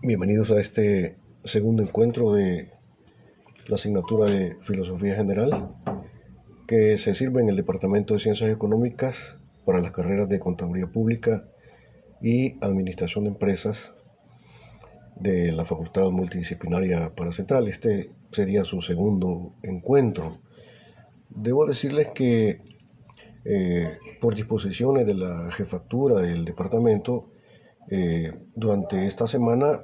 Bienvenidos a este segundo encuentro de la asignatura de Filosofía General que se sirve en el Departamento de Ciencias Económicas para las carreras de Contaduría Pública y Administración de Empresas de la Facultad Multidisciplinaria Paracentral. Este sería su segundo encuentro. Debo decirles que por disposiciones de la jefatura del departamento, durante esta semana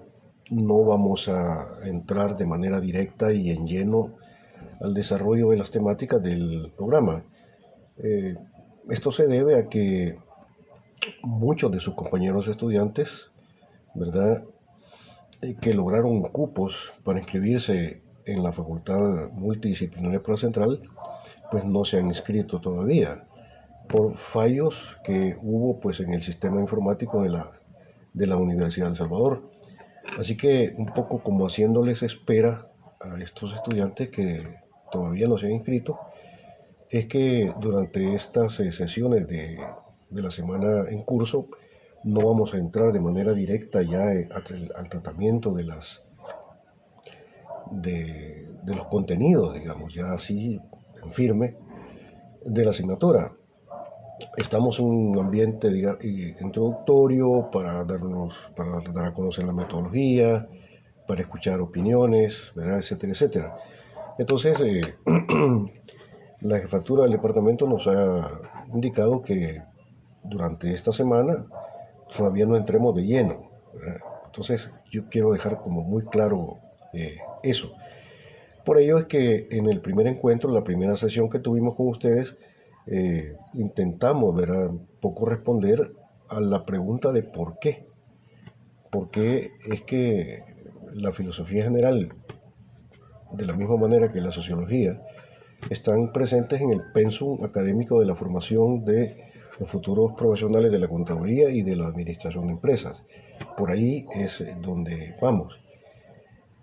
no vamos a entrar de manera directa y en lleno al desarrollo de las temáticas del programa. Eh, Esto se debe a que muchos de sus compañeros estudiantes, ¿verdad?, que lograron cupos para inscribirse en la Facultad Multidisciplinaria Central, pues no se han inscrito todavía por fallos que hubo pues en el sistema informático de la Universidad de El Salvador. Así que un poco como haciéndoles espera a estos estudiantes que todavía no se han inscrito, es que durante estas sesiones de la semana en curso no vamos a entrar de manera directa ya al tratamiento de los contenidos, digamos, ya así en firme de la asignatura. Estamos en un ambiente introductorio para dar a conocer la metodología, para escuchar opiniones, ¿verdad?, etcétera, etcétera. Entonces, la jefatura del departamento nos ha indicado que durante esta semana todavía no entremos de lleno, ¿verdad? Entonces, yo quiero dejar como muy claro eso. Por ello es que en el primer encuentro, la primera sesión que tuvimos con ustedes, intentamos, ¿verdad?, un poco responder a la pregunta de por qué. ¿Por qué es que la filosofía general, de la misma manera que la sociología, están presentes en el pensum académico de la formación de los futuros profesionales de la contaduría y de la administración de empresas? Por ahí es donde vamos.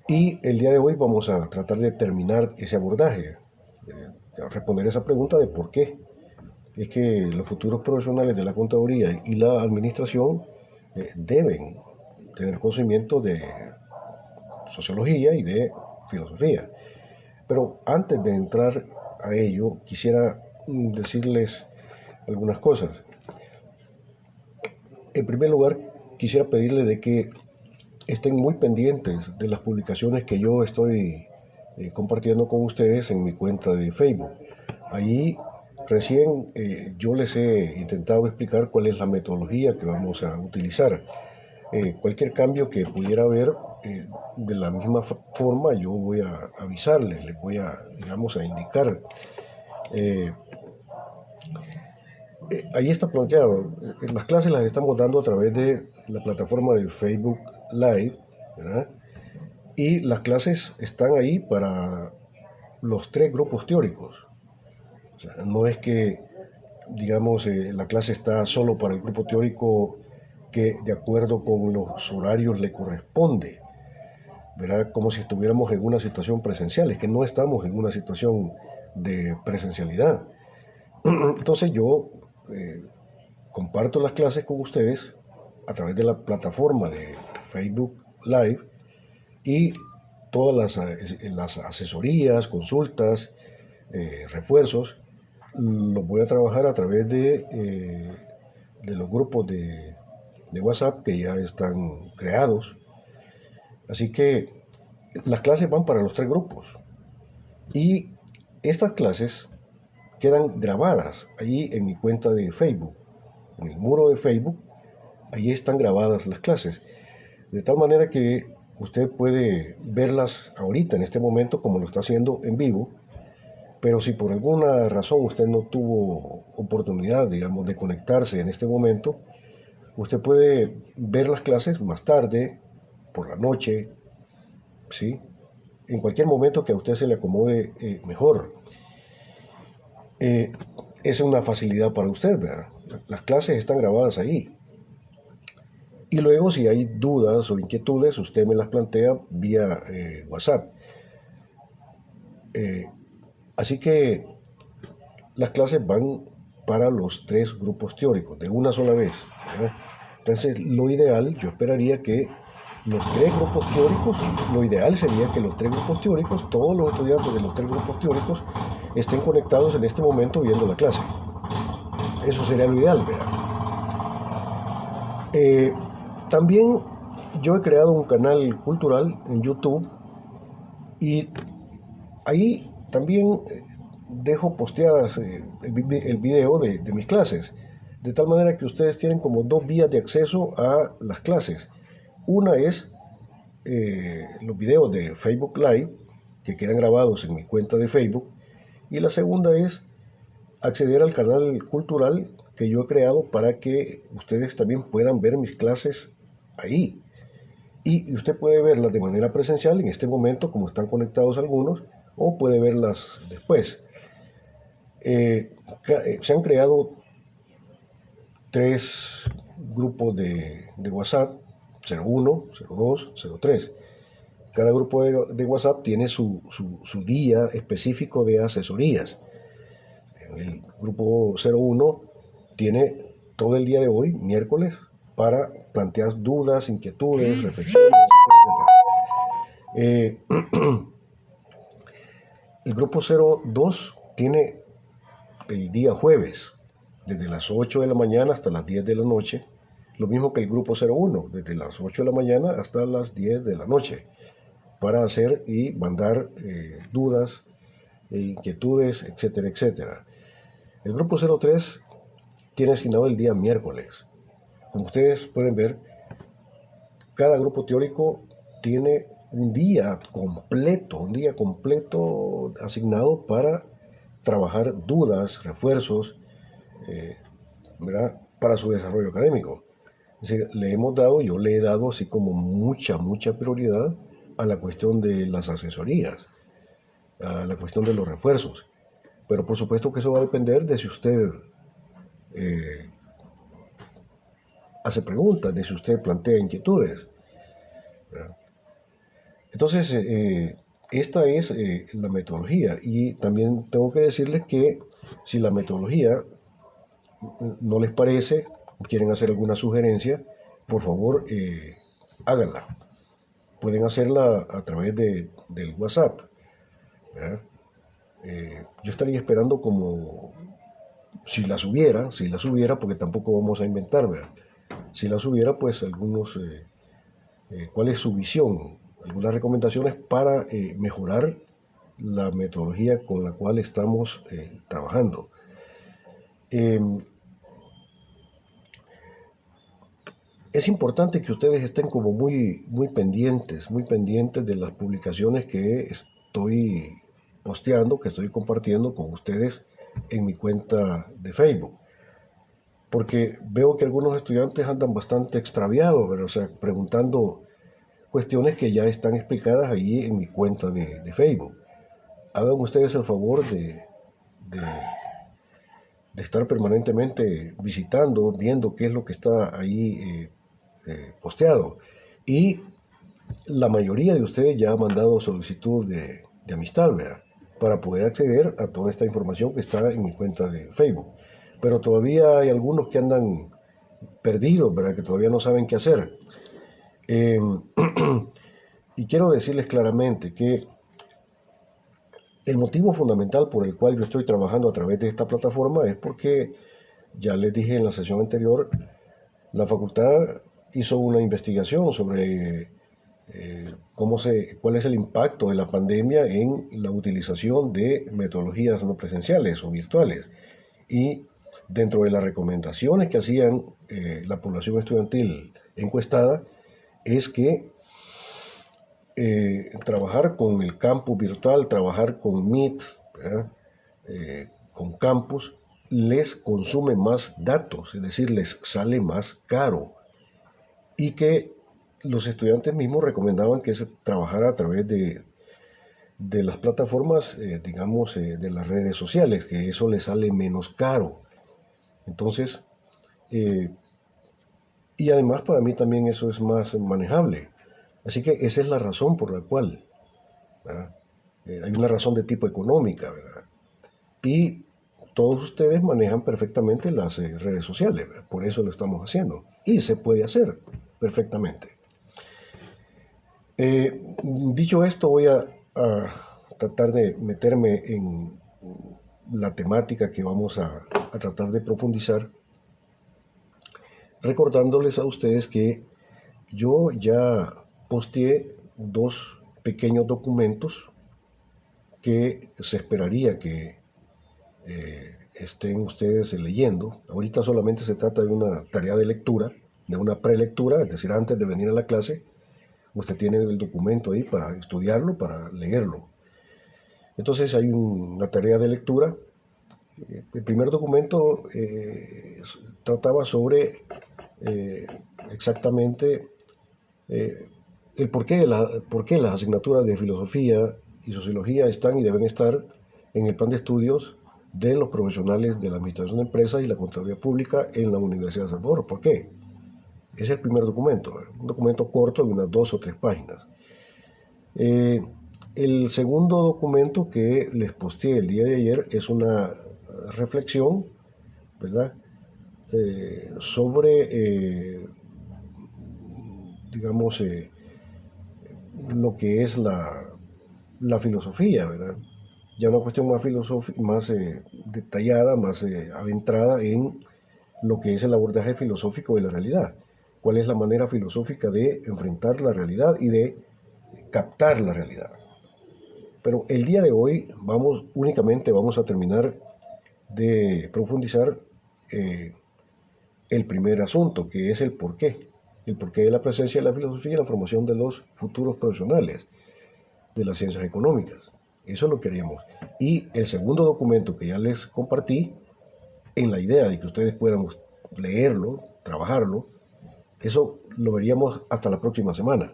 Y el día de hoy vamos a tratar de terminar ese abordaje, responder esa pregunta de por qué es que los futuros profesionales de la contaduría y la administración deben tener conocimiento de sociología y de filosofía. Pero antes de entrar a ello, quisiera decirles algunas cosas. En primer lugar, quisiera pedirles de que estén muy pendientes de las publicaciones que yo estoy compartiendo con ustedes en mi cuenta de Facebook. Allí recién yo les he intentado explicar cuál es la metodología que vamos a utilizar. Cualquier cambio que pudiera haber, de la misma forma yo voy a avisarles, les voy a, digamos, a indicar. Eh, Ahí está planteado. Las clases las estamos dando a través de la plataforma de Facebook Live, ¿verdad? Y las clases están ahí para los tres grupos teóricos. O sea, no es que, digamos, la clase está solo para el grupo teórico que de acuerdo con los horarios le corresponde, ¿verdad? Como si estuviéramos en una situación presencial. Es que no estamos en una situación de presencialidad. Entonces yo eh, comparto las clases con ustedes a través de la plataforma de Facebook Live y todas las asesorías, consultas, refuerzos, los voy a trabajar a través de los grupos de WhatsApp que ya están creados. Así que las clases van para los tres grupos y estas clases quedan grabadas ahí en mi cuenta de Facebook, en el muro de Facebook. Ahí están grabadas las clases, de tal manera que usted puede verlas ahorita, en este momento, como lo está haciendo en vivo, pero si por alguna razón usted no tuvo oportunidad, digamos, de conectarse en este momento, usted puede ver las clases más tarde, por la noche, ¿sí? En cualquier momento que a usted se le acomode mejor. Eh, es una facilidad para usted, ¿verdad? Las clases están grabadas ahí. Y luego, si hay dudas o inquietudes, usted me las plantea vía WhatsApp. Eh, Así que las clases van para los tres grupos teóricos, de una sola vez, ¿verdad? Entonces, lo ideal, yo esperaría que los tres grupos teóricos, lo ideal sería que los tres grupos teóricos, todos los estudiantes de los tres grupos teóricos, estén conectados en este momento viendo la clase. Eso sería lo ideal, ¿verdad? También yo he creado un canal cultural en YouTube y ahí también dejo posteadas el video de mis clases, de tal manera que ustedes tienen como dos vías de acceso a las clases. Una es los videos de Facebook Live, que quedan grabados en mi cuenta de Facebook, y la segunda es acceder al canal cultural que yo he creado para que ustedes también puedan ver mis clases ahí. Y usted puede verlas de manera presencial en este momento, como están conectados algunos, o puede verlas después. Se han creado tres grupos de WhatsApp, 01, 02, 03. Cada grupo de WhatsApp tiene su día específico de asesorías. El grupo 01 tiene todo el día de hoy, miércoles, para plantear dudas, inquietudes, reflexiones, etc. El grupo 02 tiene el día jueves, desde las 8 de la mañana hasta las 10 de la noche, lo mismo que el grupo 01, desde las 8 de la mañana hasta las 10 de la noche, para hacer y mandar dudas, inquietudes, etcétera, etcétera. El grupo 03 tiene asignado el día miércoles. Como ustedes pueden ver, cada grupo teórico tiene un día completo asignado para trabajar dudas, refuerzos, ¿verdad? Para su desarrollo académico. Es decir, yo le he dado así como mucha prioridad a la cuestión de las asesorías, a la cuestión de los refuerzos. Pero por supuesto que eso va a depender de si usted hace preguntas, de si usted plantea inquietudes. ¿Verdad? Entonces, esta es la metodología. Y también tengo que decirles que si la metodología no les parece o quieren hacer alguna sugerencia, por favor, háganla. Pueden hacerla a través del WhatsApp. Yo estaría esperando como si las hubiera, porque tampoco vamos a inventar, ¿verdad? Si las hubiera, pues cuál es su visión, algunas recomendaciones para mejorar la metodología con la cual estamos trabajando. Es importante que ustedes estén como muy pendientes de las publicaciones que estoy posteando, que estoy compartiendo con ustedes en mi cuenta de Facebook. Porque veo que algunos estudiantes andan bastante extraviados, ¿verdad? O sea, preguntando cuestiones que ya están explicadas ahí en mi cuenta de Facebook. Hagan ustedes el favor de estar permanentemente visitando, viendo qué es lo que está ahí posteado. Y la mayoría de ustedes ya ha mandado solicitud de amistad, ¿verdad? Para poder acceder a toda esta información que está en mi cuenta de Facebook. Pero todavía hay algunos que andan perdidos, ¿verdad? Que todavía no saben qué hacer. Y quiero decirles claramente que el motivo fundamental por el cual yo estoy trabajando a través de esta plataforma es porque, ya les dije en la sesión anterior, la facultad hizo una investigación sobre cuál es el impacto de la pandemia en la utilización de metodologías no presenciales o virtuales. Y dentro de las recomendaciones que hacían la población estudiantil encuestada, es que trabajar con el campus virtual, trabajar con Meet, con campus, les consume más datos, es decir, les sale más caro. Y que los estudiantes mismos recomendaban que se trabajara a través de las plataformas, digamos, de las redes sociales, que eso les sale menos caro. Entonces, y además para mí también eso es más manejable. Así que esa es la razón por la cual, hay una razón de tipo económica, ¿verdad? Y todos ustedes manejan perfectamente las redes sociales, ¿verdad? Por eso lo estamos haciendo. Y se puede hacer perfectamente. Dicho esto, voy a tratar de meterme en la temática que vamos a tratar de profundizar, recordándoles a ustedes que yo ya posteé dos pequeños documentos que se esperaría que estén ustedes leyendo. Ahorita solamente se trata de una tarea de lectura, de una prelectura, es decir, antes de venir a la clase, usted tiene el documento ahí para estudiarlo, para leerlo. Entonces hay una tarea de lectura. El primer documento trataba sobre eh, exactamente eh, el por qué las asignaturas de filosofía y sociología están y deben estar en el plan de estudios de los profesionales de la administración de empresas y la contabilidad pública en la Universidad de Salvador. ¿Por qué? Ese es el primer documento, un documento corto de unas 2 o 3 páginas. Eh, el segundo documento que les posteé el día de ayer es una reflexión, ¿verdad? Sobre, digamos, lo que es la filosofía, ¿verdad? Ya una cuestión más filosófica, más detallada, más adentrada en lo que es el abordaje filosófico de la realidad. ¿Cuál es la manera filosófica de enfrentar la realidad y de captar la realidad? Pero el día de hoy únicamente vamos a terminar de profundizar eh, el primer asunto, que es el porqué de la presencia de la filosofía en la formación de los futuros profesionales de las ciencias económicas. Eso lo queríamos. Y el segundo documento que ya les compartí, en la idea de que ustedes puedan leerlo, trabajarlo, eso lo veríamos hasta la próxima semana.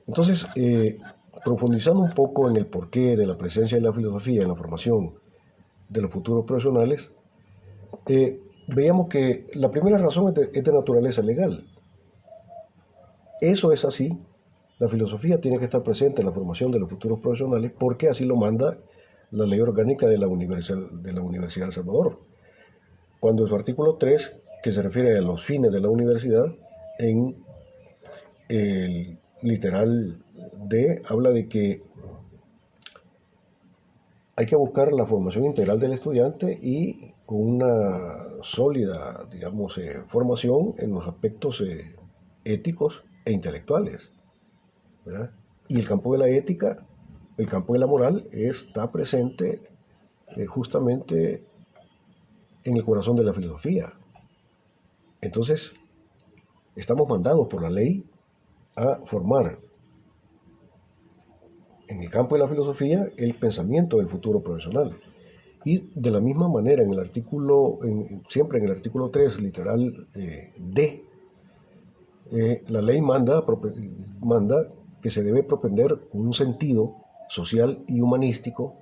Entonces, profundizando un poco en el porqué de la presencia de la filosofía en la formación de los futuros profesionales, veíamos que la primera razón es de naturaleza legal. Eso es así. La filosofía tiene que estar presente en la formación de los futuros profesionales porque así lo manda la ley orgánica de la Universidad de El Salvador. Cuando en su artículo 3, que se refiere a los fines de la universidad, en el literal D habla de que hay que buscar la formación integral del estudiante y con una sólida, digamos, formación en los aspectos éticos e intelectuales, ¿verdad? Y el campo de la ética, el campo de la moral está presente justamente en el corazón de la filosofía. Entonces, estamos mandados por la ley a formar en el campo de la filosofía el pensamiento del futuro profesional. Y de la misma manera, en el artículo, siempre en el artículo 3 literal D, la ley manda que se debe propender un sentido social y humanístico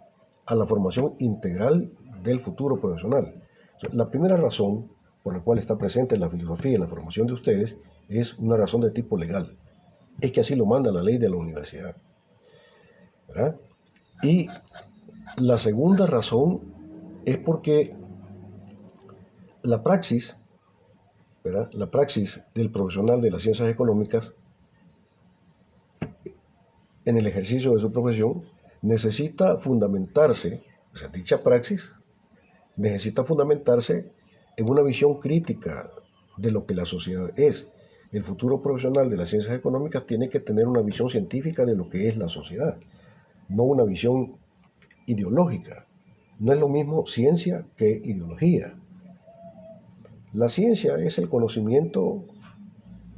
a la formación integral del futuro profesional. O sea, la primera razón por la cual está presente la filosofía en la formación de ustedes es una razón de tipo legal. Es que así lo manda la ley de la universidad, ¿verdad? Y la segunda razón es porque la praxis, ¿verdad? La praxis del profesional de las ciencias económicas en el ejercicio de su profesión necesita fundamentarse, o sea, dicha praxis necesita fundamentarse en una visión crítica de lo que la sociedad es. El futuro profesional de las ciencias económicas tiene que tener una visión científica de lo que es la sociedad, no una visión ideológica. No es lo mismo ciencia que ideología. La ciencia es el conocimiento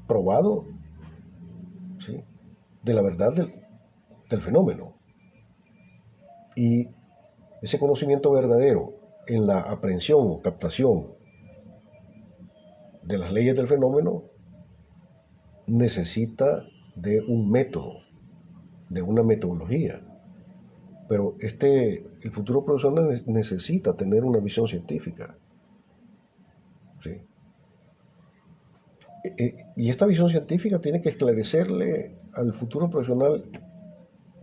probado, ¿sí?, de la verdad del fenómeno. Y ese conocimiento verdadero en la aprehensión o captación de las leyes del fenómeno necesita de un método, de una metodología. Pero el futuro profesional necesita tener una visión científica, ¿sí? Y esta visión científica tiene que esclarecerle al futuro profesional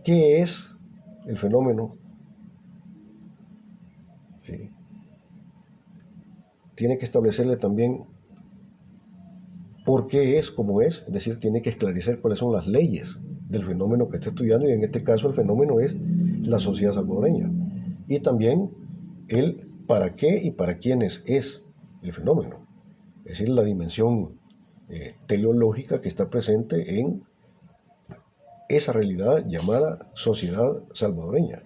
qué es el fenómeno, ¿sí? Tiene que establecerle también por qué es como es decir, tiene que esclarecer cuáles son las leyes del fenómeno que está estudiando, y en este caso el fenómeno es la sociedad salvadoreña. Y también el para qué y para quiénes es el fenómeno, es decir, la dimensión teleológica que está presente en esa realidad llamada sociedad salvadoreña.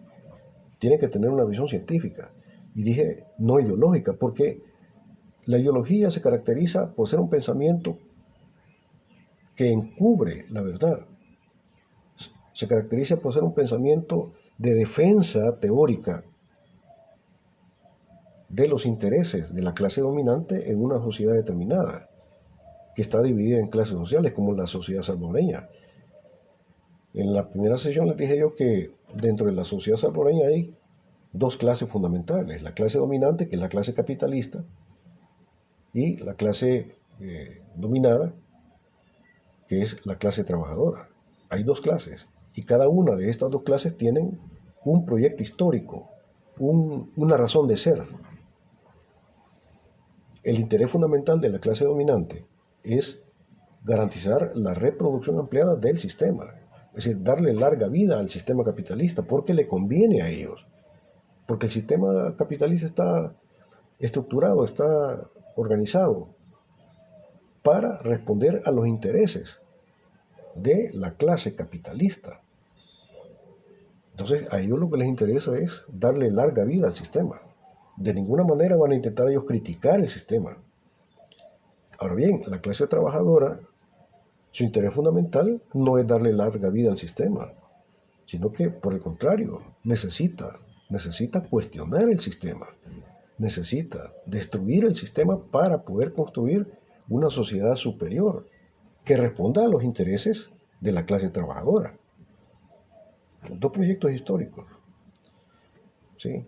Tiene que tener una visión científica, y dije no ideológica, porque la ideología se caracteriza por ser un pensamiento que encubre la verdad. Se caracteriza por ser un pensamiento de defensa teórica de los intereses de la clase dominante en una sociedad determinada, que está dividida en clases sociales, como la sociedad salvadoreña. En la primera sesión les dije yo que dentro de la sociedad salvadoreña hay dos clases fundamentales: la clase dominante, que es la clase capitalista, y la clase dominada, que es la clase trabajadora. Hay dos clases, y cada una de estas dos clases tienen un proyecto histórico, una razón de ser. El interés fundamental de la clase dominante es garantizar la reproducción ampliada del sistema, es decir, darle larga vida al sistema capitalista, porque le conviene a ellos, porque el sistema capitalista está estructurado, está organizado para responder a los intereses de la clase capitalista. Entonces, a ellos lo que les interesa es darle larga vida al sistema. De ninguna manera van a intentar ellos criticar el sistema. Ahora bien, la clase trabajadora, su interés fundamental no es darle larga vida al sistema, sino que, por el contrario, necesita cuestionar el sistema, necesita destruir el sistema para poder construir una sociedad superior que responda a los intereses de la clase trabajadora. Dos proyectos históricos. ¿Sí?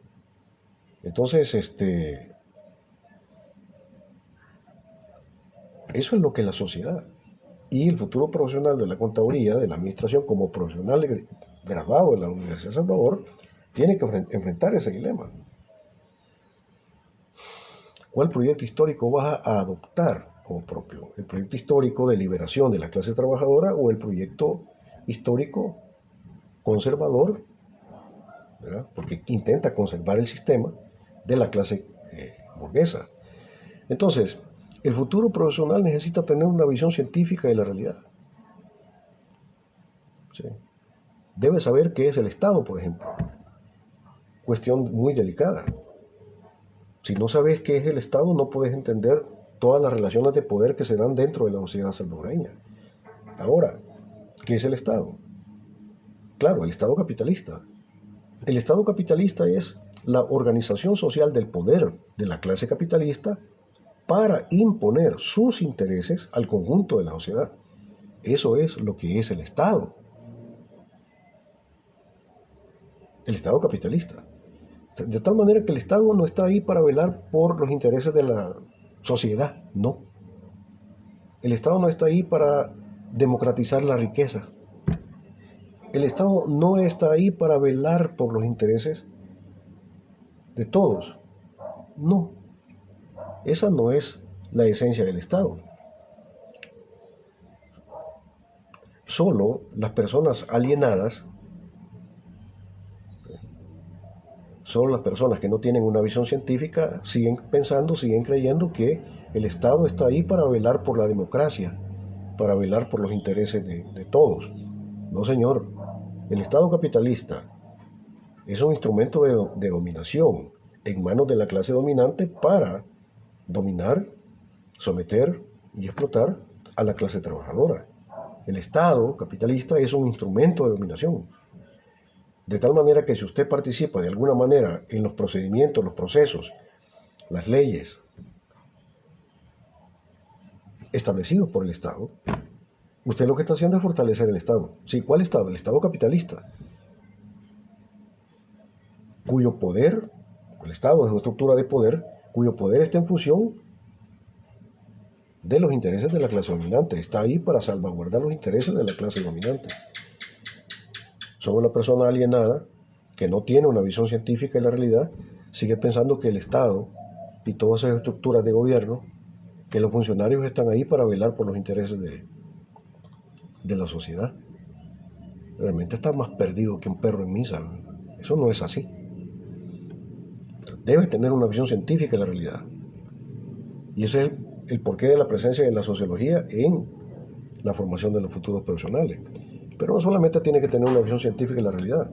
Entonces, eso es lo que es la sociedad. Y el futuro profesional de la contaduría, de la administración, como profesional graduado de la Universidad de Salvador, tiene que enfrentar ese dilema. ¿Cuál proyecto histórico vas a adoptar como propio? ¿El proyecto histórico de liberación de la clase trabajadora o el proyecto histórico conservador, ¿verdad? Porque intenta conservar el sistema de la clase burguesa? Entonces, el futuro profesional necesita tener una visión científica de la realidad. ¿Sí? Debe saber qué es el Estado, por ejemplo. Cuestión muy delicada. Si no sabes qué es el Estado, no puedes entender todas las relaciones de poder que se dan dentro de la sociedad salvadoreña. Ahora, ¿qué es el Estado? Claro, el Estado capitalista. El Estado capitalista es la organización social del poder de la clase capitalista para imponer sus intereses al conjunto de la sociedad. Eso es lo que es el Estado. El Estado capitalista. De tal manera que el Estado no está ahí para velar por los intereses de la sociedad, no. El Estado no está ahí para democratizar la riqueza. El Estado no está ahí para velar por los intereses de todos. No. Esa no es la esencia del Estado. Solo las personas alienadas, solo las personas que no tienen una visión científica, siguen pensando, siguen creyendo que el Estado está ahí para velar por la democracia, para velar por los intereses de todos. No, señor. El Estado capitalista es un instrumento de dominación en manos de la clase dominante para dominar, someter y explotar a la clase trabajadora. El Estado capitalista es un instrumento de dominación. De tal manera que si usted participa de alguna manera en los procedimientos, los procesos, las leyes establecidos por el Estado, usted lo que está haciendo es fortalecer el Estado. Sí, ¿cuál Estado? El Estado capitalista, cuyo poder, el Estado es una estructura de poder, cuyo poder está en función de los intereses de la clase dominante. Está ahí para salvaguardar los intereses de la clase dominante. Solo la persona alienada, que no tiene una visión científica de la realidad, sigue pensando que el Estado y todas esas estructuras de gobierno que los funcionarios están ahí para velar por los intereses de la sociedad. Realmente está más perdido que un perro en misa. Eso no es así. Debes tener una visión científica de la realidad. Y ese es el porqué de la presencia de la sociología en la formación de los futuros profesionales. Pero no solamente tiene que tener una visión científica de la realidad,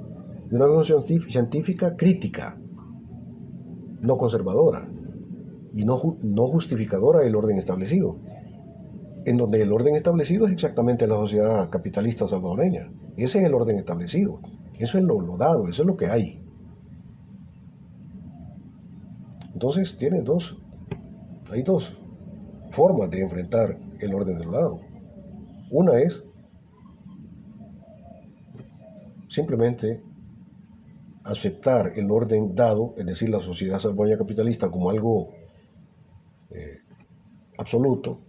y una visión científica crítica, no conservadora, y no justificadora del orden establecido, en donde el orden establecido es exactamente la sociedad capitalista salvadoreña. Ese es el orden establecido, eso es lo dado, eso es lo que hay. Entonces hay dos formas de enfrentar el orden de lo dado. Una es simplemente aceptar el orden dado, es decir, la sociedad salvadoreña capitalista, como algo absoluto,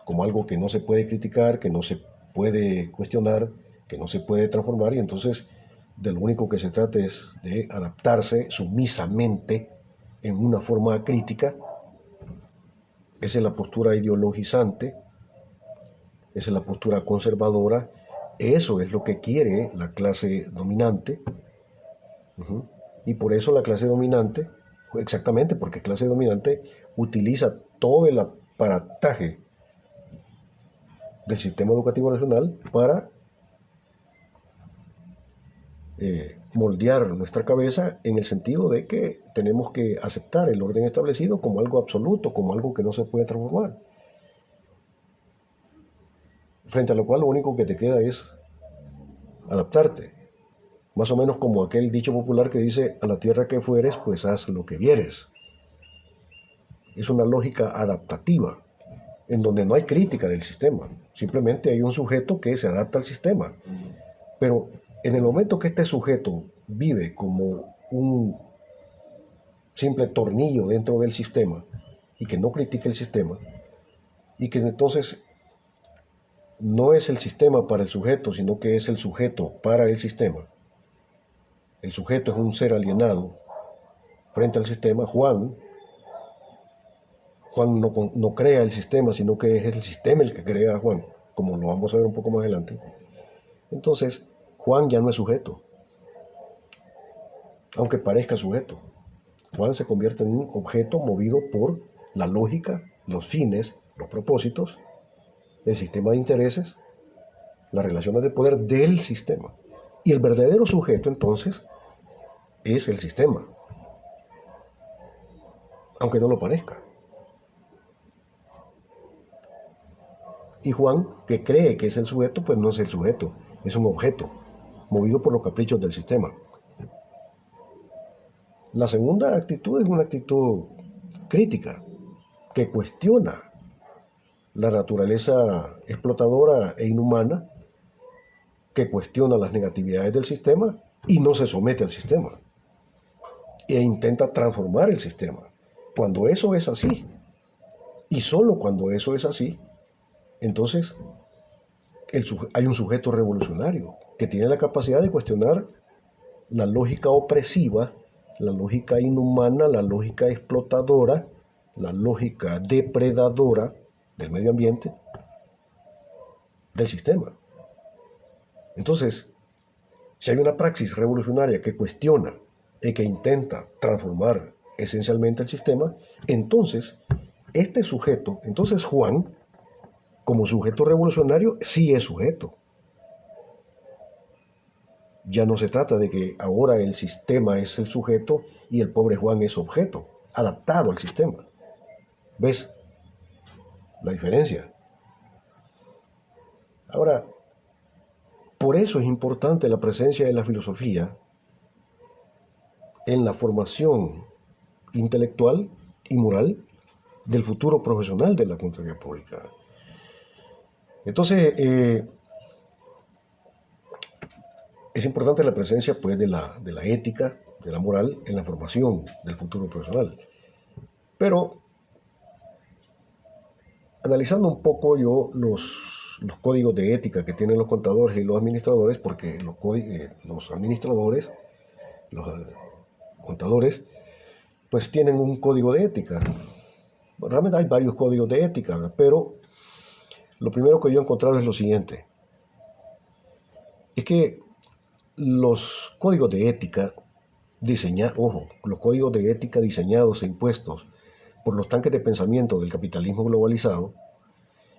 como algo que no se puede criticar, que no se puede cuestionar, que no se puede transformar, y entonces de lo único que se trata es de adaptarse sumisamente en una forma crítica. Esa es la postura ideologizante, esa es la postura conservadora, eso es lo que quiere la clase dominante. Y por eso la clase dominante, exactamente porque clase dominante utiliza todo el aparataje del sistema educativo nacional para moldear nuestra cabeza en el sentido de que tenemos que aceptar el orden establecido como algo absoluto, como algo que no se puede transformar. Frente a lo cual lo único que te queda es adaptarte. Más o menos como aquel dicho popular que dice, a la tierra que fueres, pues haz lo que vieres. Es una lógica adaptativa, en donde no hay crítica del sistema. Simplemente hay un sujeto que se adapta al sistema. Pero en el momento que este sujeto vive como un simple tornillo dentro del sistema y que no critique el sistema, y que entonces no es el sistema para el sujeto, sino que es el sujeto para el sistema. El sujeto es un ser alienado frente al sistema. Juan no crea el sistema, sino que es el sistema el que crea a Juan, como lo vamos a ver un poco más adelante. Entonces, Juan ya no es sujeto, aunque parezca sujeto. Juan se convierte en un objeto movido por la lógica, los fines, los propósitos, el sistema de intereses, las relaciones de poder del sistema. Y el verdadero sujeto, entonces, es el sistema, aunque no lo parezca. Y Juan, que cree que es el sujeto, pues no es el sujeto, es un objeto, movido por los caprichos del sistema. La segunda actitud es una actitud crítica, que cuestiona la naturaleza explotadora e inhumana, que cuestiona las negatividades del sistema y no se somete al sistema, e intenta transformar el sistema. Cuando eso es así, y solo cuando eso es así, entonces hay un sujeto revolucionario que tiene la capacidad de cuestionar la lógica opresiva, la lógica inhumana, la lógica explotadora, la lógica depredadora del medio ambiente, del sistema. Entonces, si hay una praxis revolucionaria que cuestiona y que intenta transformar esencialmente el sistema, entonces este sujeto, entonces Juan, como sujeto revolucionario, sí es sujeto. Ya no se trata de que ahora el sistema es el sujeto y el pobre Juan es objeto, adaptado al sistema. ¿Ves la diferencia? Ahora, por eso es importante la presencia de la filosofía en la formación intelectual y moral del futuro profesional de la Contraloría Pública. Entonces, es importante la presencia pues, de la ética, de la moral en la formación del futuro profesional. Pero, analizando un poco yo los códigos de ética que tienen los contadores y los administradores, porque los administradores, los contadores, pues tienen un código de ética Realmente hay varios códigos de ética, ¿verdad? Pero lo primero que yo he encontrado es lo siguiente. Es que los códigos de ética los códigos de ética diseñados e impuestos por los tanques de pensamiento del capitalismo globalizado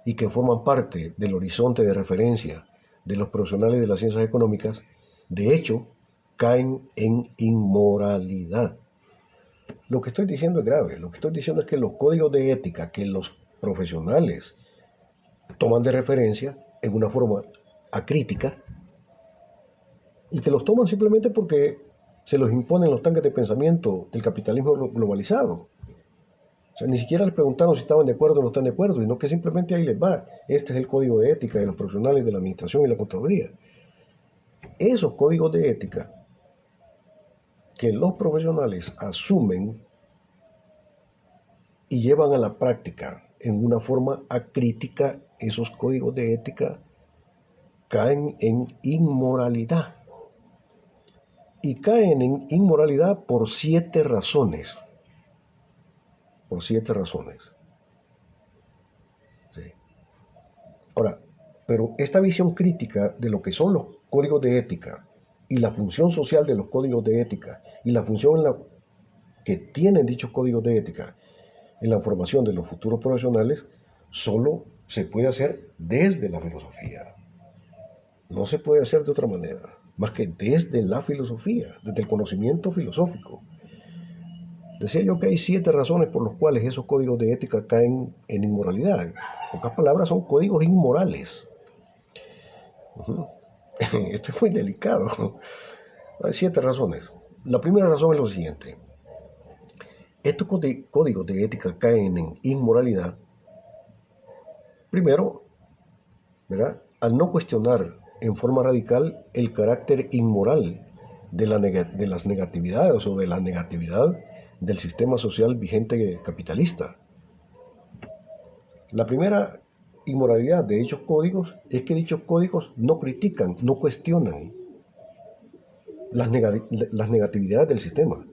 y que forman parte del horizonte de referencia de los profesionales de las ciencias económicas, de hecho, caen en inmoralidad. Lo que estoy diciendo es grave. Lo que estoy diciendo es que los códigos de ética que los profesionales toman de referencia en una forma acrítica y que los toman simplemente porque se los imponen los tanques de pensamiento del capitalismo globalizado. O sea, ni siquiera les preguntaron si estaban de acuerdo o no están de acuerdo, sino que simplemente ahí les va. Este es el código de ética de los profesionales de la administración y la contaduría. Esos códigos de ética que los profesionales asumen y llevan a la práctica en una forma acrítica, esos códigos de ética caen en inmoralidad. Y caen en inmoralidad por 7 razones. Por 7 razones. ¿Sí? Ahora, pero esta visión crítica de lo que son los códigos de ética y la función social de los códigos de ética y la función que tienen dichos códigos de ética en la formación de los futuros profesionales, solo se puede hacer desde la filosofía. No se puede hacer de otra manera, más que desde la filosofía, desde el conocimiento filosófico. Decía yo que hay 7 razones por las cuales esos códigos de ética caen en inmoralidad. En pocas palabras, son códigos inmorales. Esto es muy delicado. Hay 7 razones. La primera razón es lo siguiente. Estos códigos de ética caen en inmoralidad, primero, ¿verdad?, al no cuestionar en forma radical el carácter inmoral de las negatividades o de la negatividad del sistema social vigente capitalista. La primera inmoralidad de dichos códigos es que dichos códigos no critican, no cuestionan las negatividades del sistema.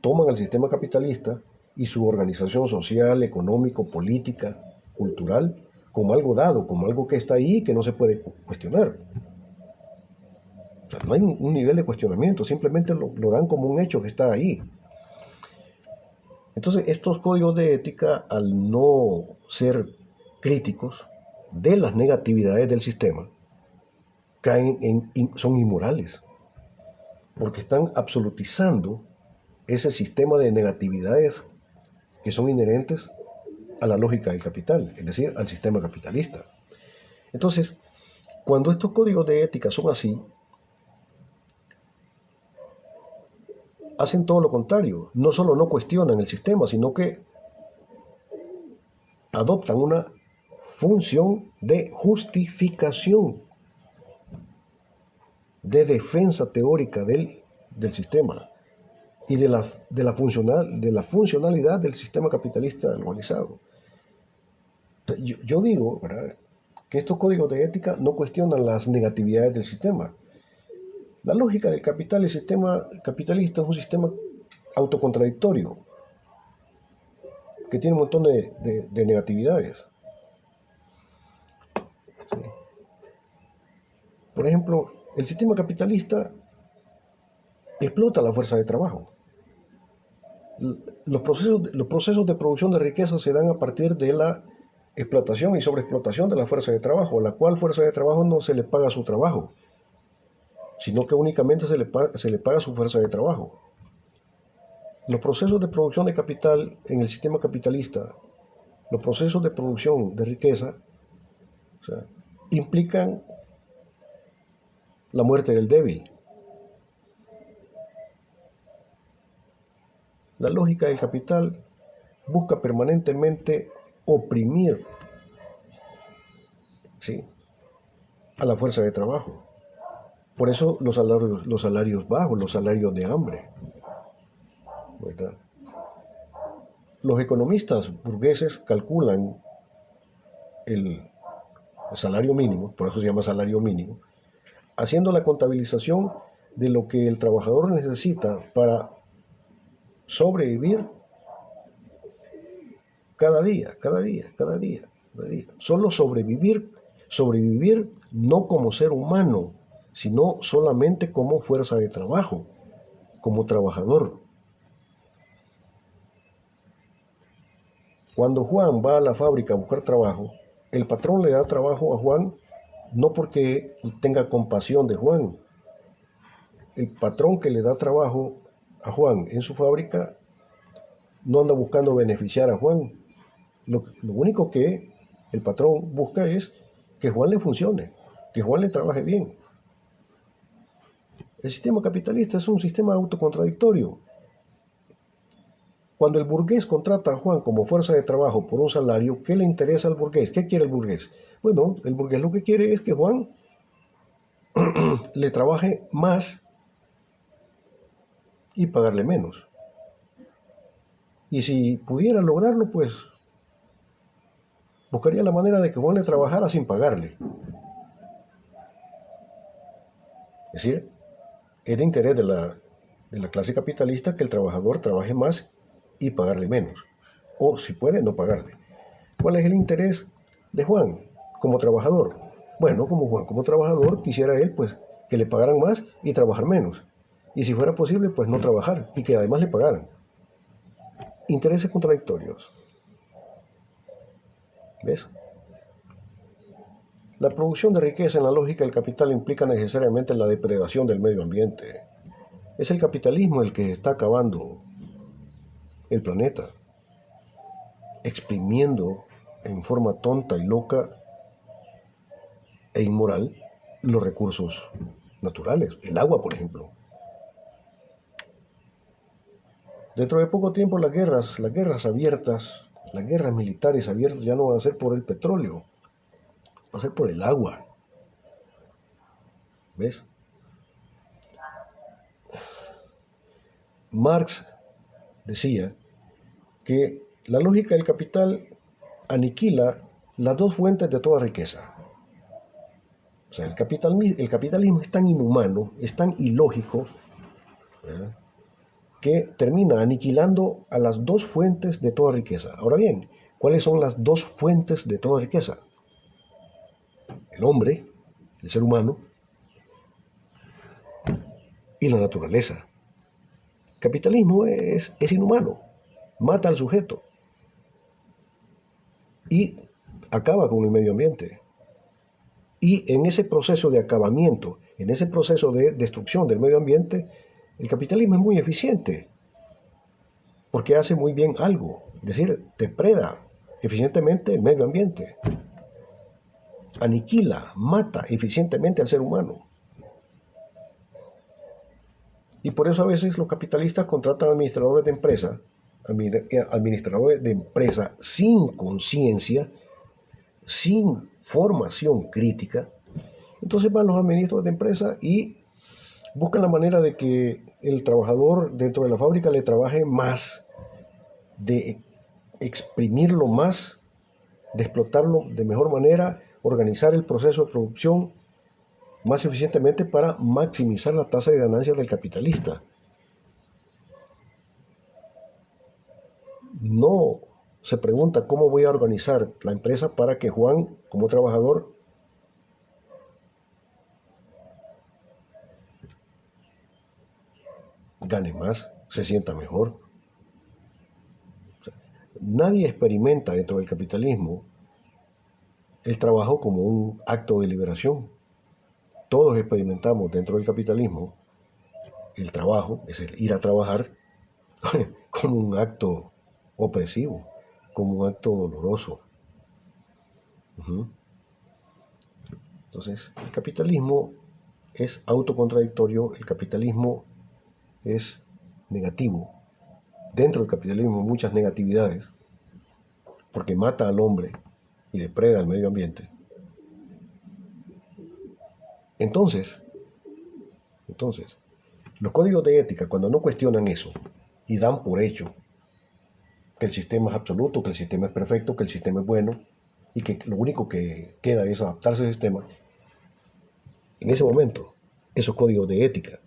Toman al sistema capitalista y su organización social, económico, política, cultural, como algo dado, como algo que está ahí y que no se puede cuestionar. O sea, no hay un nivel de cuestionamiento, simplemente lo dan como un hecho que está ahí. Entonces, estos códigos de ética, al no ser críticos de las negatividades del sistema, son inmorales, porque están absolutizando ese sistema de negatividades que son inherentes a la lógica del capital, es decir, al sistema capitalista. Entonces, cuando estos códigos de ética son así, hacen todo lo contrario. No solo no cuestionan el sistema, sino que adoptan una función de justificación, de defensa teórica del sistema y de la funcionalidad del sistema capitalista globalizado. Yo digo, ¿verdad?, que estos códigos de ética no cuestionan las negatividades del sistema. La lógica del capital, el sistema capitalista es un sistema autocontradictorio que tiene un montón de negatividades. ¿Sí? Por ejemplo, el sistema capitalista explota la fuerza de trabajo. Los procesos de producción de riqueza se dan a partir de la explotación y sobreexplotación de la fuerza de trabajo, la cual fuerza de trabajo no se le paga su trabajo, sino que únicamente se le paga su fuerza de trabajo. Los procesos de producción de capital en el sistema capitalista, los procesos de producción de riqueza, o sea, implican la muerte del débil. La lógica del capital busca permanentemente oprimir, ¿sí?, a la fuerza de trabajo. Por eso los salarios bajos, los salarios de hambre, ¿verdad? Los economistas burgueses calculan el salario mínimo, por eso se llama salario mínimo, haciendo la contabilización de lo que el trabajador necesita para sobrevivir cada día, cada día, cada día, cada día. Solo sobrevivir, sobrevivir no como ser humano, sino solamente como fuerza de trabajo, como trabajador. Cuando Juan va a la fábrica a buscar trabajo, el patrón le da trabajo a Juan no porque tenga compasión de Juan. El patrón que le da trabajo a Juan en su fábrica no anda buscando beneficiar a Juan. Lo único que el patrón busca es que Juan le funcione, que Juan le trabaje bien. El sistema capitalista es un sistema autocontradictorio. Cuando el burgués contrata a Juan como fuerza de trabajo por un salario, ¿qué le interesa al burgués? ¿Qué quiere el burgués? Bueno, el burgués lo que quiere es que Juan le trabaje más y pagarle menos. Y si pudiera lograrlo, pues buscaría la manera de que Juan le trabajara sin pagarle. Es decir, es de interés de la clase capitalista que el trabajador trabaje más y pagarle menos. O, si puede, no pagarle. ¿Cuál es el interés de Juan como trabajador? Bueno, como Juan como trabajador, quisiera él pues que le pagaran más y trabajar menos. Y si fuera posible, pues no trabajar y que además le pagaran. Intereses contradictorios. ¿Ves? La producción de riqueza en la lógica del capital implica necesariamente la depredación del medio ambiente. Es el capitalismo el que está acabando el planeta, exprimiendo en forma tonta y loca e inmoral los recursos naturales, el agua, por ejemplo. Dentro de poco tiempo las guerras abiertas, las guerras militares abiertas ya no van a ser por el petróleo, va a ser por el agua. ¿Ves? Marx decía que la lógica del capital aniquila las dos fuentes de toda riqueza. O sea, el capitalismo es tan inhumano, es tan ilógico, ¿verdad?, que termina aniquilando a las dos fuentes de toda riqueza. Ahora bien, ¿cuáles son las dos fuentes de toda riqueza? El hombre, el ser humano, y la naturaleza. El capitalismo es inhumano, mata al sujeto y acaba con el medio ambiente. Y en ese proceso de acabamiento, en ese proceso de destrucción del medio ambiente, el capitalismo es muy eficiente, porque hace muy bien algo, es decir, depreda eficientemente el medio ambiente, aniquila, mata eficientemente al ser humano. Y por eso a veces los capitalistas contratan administradores de empresa sin conciencia, sin formación crítica. Entonces van los administradores de empresa y buscan la manera de que el trabajador dentro de la fábrica le trabaje más, de exprimirlo más, de explotarlo de mejor manera, organizar el proceso de producción más eficientemente para maximizar la tasa de ganancias del capitalista. No se pregunta cómo voy a organizar la empresa para que Juan, como trabajador, gane más, se sienta mejor. O sea, nadie experimenta dentro del capitalismo el trabajo como un acto de liberación. Todos experimentamos dentro del capitalismo el trabajo, es el ir a trabajar, como un acto opresivo, como un acto doloroso. Entonces, el capitalismo es autocontradictorio, el capitalismo es negativo. Dentro del capitalismo hay muchas negatividades, porque mata al hombre y depreda al medio ambiente. Entonces, los códigos de ética, cuando no cuestionan eso y dan por hecho que el sistema es absoluto, que el sistema es perfecto, que el sistema es bueno y que lo único que queda es adaptarse al sistema, en ese momento, esos códigos de ética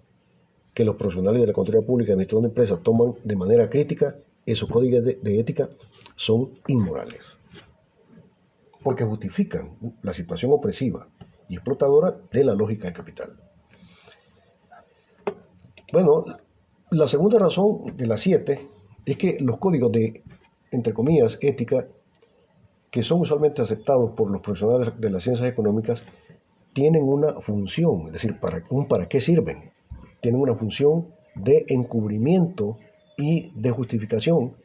que los profesionales de la Contraloría Pública y Administración de Empresas toman de manera crítica, esos códigos de ética son inmorales, porque justifican la situación opresiva y explotadora de la lógica del capital. Bueno, la segunda razón de las 7 es que los códigos de, entre comillas, ética, que son usualmente aceptados por los profesionales de las ciencias económicas, tienen una función, es decir, ¿para qué sirven? Tienen una función de encubrimiento y de justificación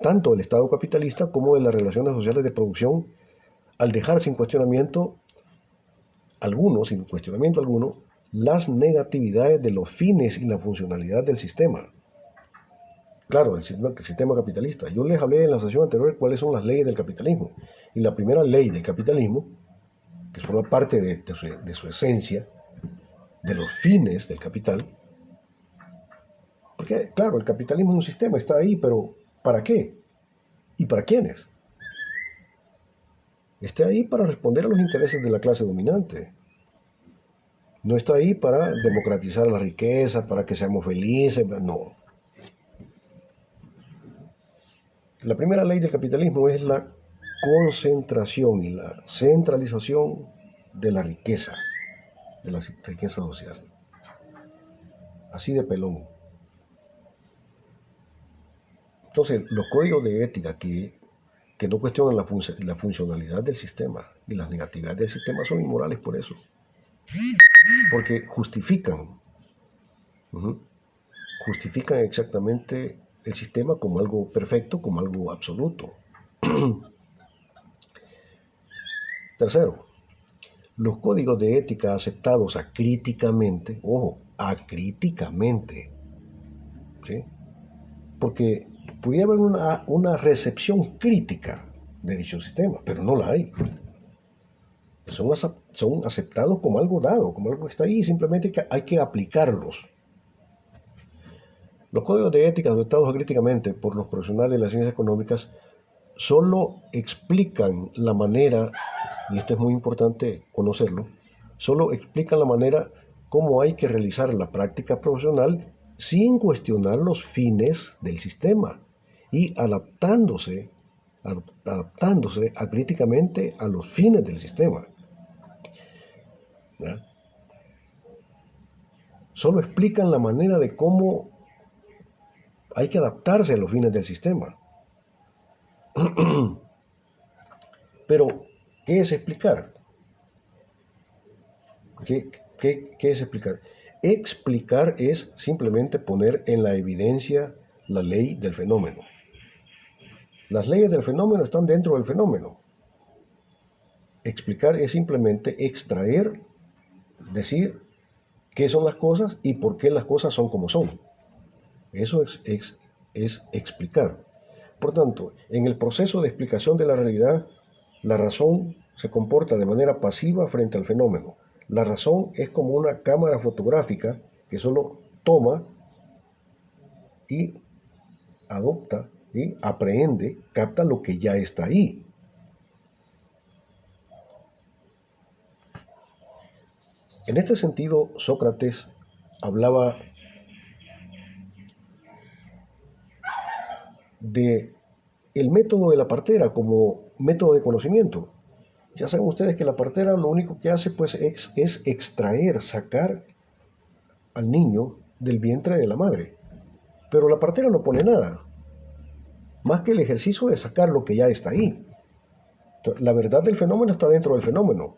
tanto del Estado capitalista como de las relaciones sociales de producción, al dejar sin cuestionamiento alguno, las negatividades de los fines y la funcionalidad del sistema. Claro, el sistema capitalista. Yo les hablé en la sesión anterior cuáles son las leyes del capitalismo. Y la primera ley del capitalismo, que forma parte de su esencia, de los fines del capital, porque, claro, el capitalismo es un sistema, está ahí, pero ¿para qué? ¿Y para quiénes? Está ahí para responder a los intereses de la clase dominante. No está ahí para democratizar la riqueza, para que seamos felices, no. La primera ley del capitalismo es la concentración y la centralización de la riqueza social. Así de pelón. Entonces, los códigos de ética que no cuestionan la funcionalidad del sistema y las negatividades del sistema son inmorales por eso. Porque justifican exactamente el sistema como algo perfecto, como algo absoluto. Tercero, los códigos de ética aceptados acríticamente, ojo, acríticamente, ¿sí? Porque pudiera haber una recepción crítica de dicho sistema, pero no la hay. Son aceptados como algo dado, como algo que está ahí, simplemente hay que aplicarlos. Los códigos de ética adoptados críticamente por los profesionales de las ciencias económicas solo explican la manera, y esto es muy importante conocerlo, solo explican la manera cómo hay que realizar la práctica profesional sin cuestionar los fines del sistema y adaptándose críticamente a los fines del sistema. ¿Verdad? Solo explican la manera de cómo hay que adaptarse a los fines del sistema. Pero, ¿qué es explicar? ¿Qué es explicar? Explicar es simplemente poner en la evidencia la ley del fenómeno. Las leyes del fenómeno están dentro del fenómeno. Explicar es simplemente extraer, decir qué son las cosas y por qué las cosas son como son. Eso es explicar. Por tanto, en el proceso de explicación de la realidad, la razón se comporta de manera pasiva frente al fenómeno. La razón es como una cámara fotográfica que solo toma y adopta y aprehende, capta lo que ya está ahí. En este sentido, Sócrates hablaba de el método de la partera como método de conocimiento. Ya saben ustedes que la partera lo único que hace pues es extraer, sacar al niño del vientre de la madre. Pero la partera no pone nada, más que el ejercicio de sacar lo que ya está ahí. Entonces, la verdad del fenómeno está dentro del fenómeno.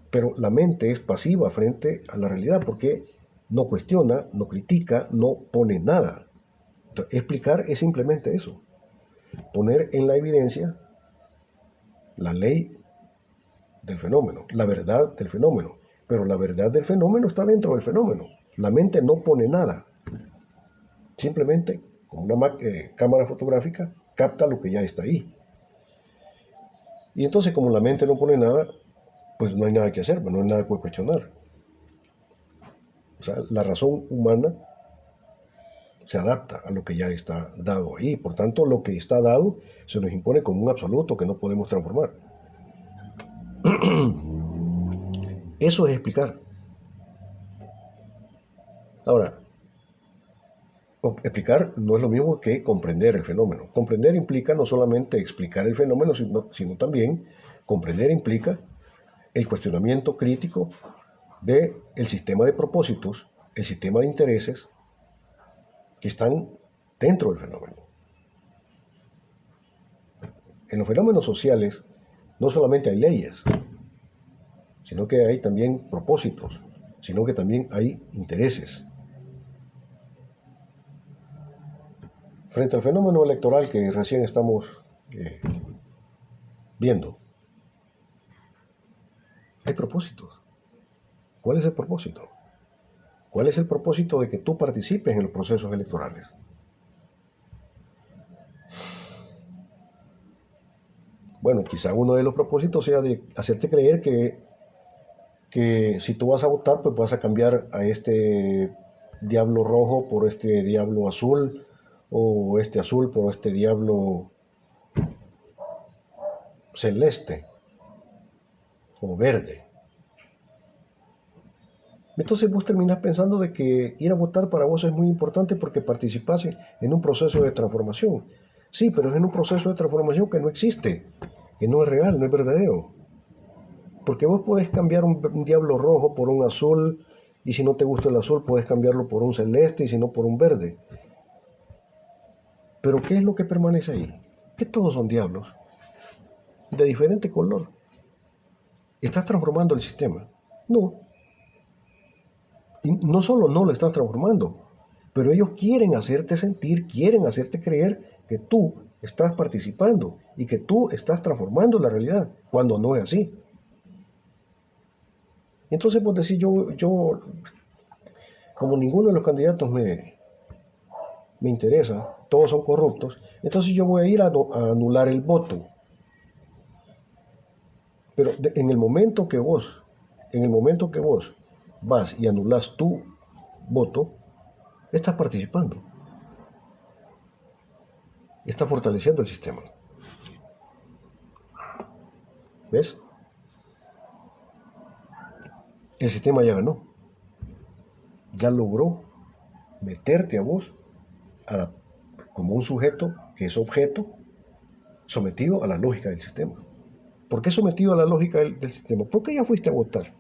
Pero la mente es pasiva frente a la realidad porque no cuestiona, no critica, no pone nada. Entonces, explicar es simplemente eso. Poner en la evidencia la ley del fenómeno, la verdad del fenómeno. Pero la verdad del fenómeno está dentro del fenómeno. La mente no pone nada. Simplemente, con una cámara fotográfica, capta lo que ya está ahí. Y entonces, como la mente no pone nada, pues no hay nada que hacer, no hay nada que cuestionar. O sea, la razón humana se adapta a lo que ya está dado ahí. Por tanto, lo que está dado se nos impone como un absoluto que no podemos transformar. Eso es explicar. Ahora, explicar no es lo mismo que comprender el fenómeno. Comprender implica no solamente explicar el fenómeno, sino también comprender implica el cuestionamiento crítico del sistema de propósitos, el sistema de intereses que están dentro del fenómeno. En los fenómenos sociales no solamente hay leyes, sino que hay también propósitos, sino que también hay intereses. Frente al fenómeno electoral que recién estamos viendo, hay propósitos. ¿Cuál es el propósito? ¿Cuál es el propósito de que tú participes en los procesos electorales? Bueno, quizá uno de los propósitos sea de hacerte creer que si tú vas a votar, pues vas a cambiar a este diablo rojo por este diablo azul, o este azul por este diablo celeste o verde. Entonces vos terminás pensando de que ir a votar para vos es muy importante porque participás en un proceso de transformación. Sí, pero es en un proceso de transformación que no existe, que no es real, no es verdadero. Porque vos podés cambiar un diablo rojo por un azul, y si no te gusta el azul, podés cambiarlo por un celeste y si no por un verde. Pero ¿qué es lo que permanece ahí? Que todos son diablos, de diferente color. ¿Estás transformando el sistema? No. Y no solo no lo están transformando, pero ellos quieren hacerte sentir, quieren hacerte creer que tú estás participando y que tú estás transformando la realidad, cuando no es así. Entonces, pues decir, yo como ninguno de los candidatos me interesa, todos son corruptos, entonces yo voy a ir a anular el voto. Pero en el momento que vos vas y anulas tu voto, estás participando, estás fortaleciendo el sistema. ¿Ves? El sistema ya ganó, ya logró meterte a vos como un sujeto que es objeto sometido a la lógica del sistema. ¿Por qué sometido a la lógica del sistema? Porque ya fuiste a votar.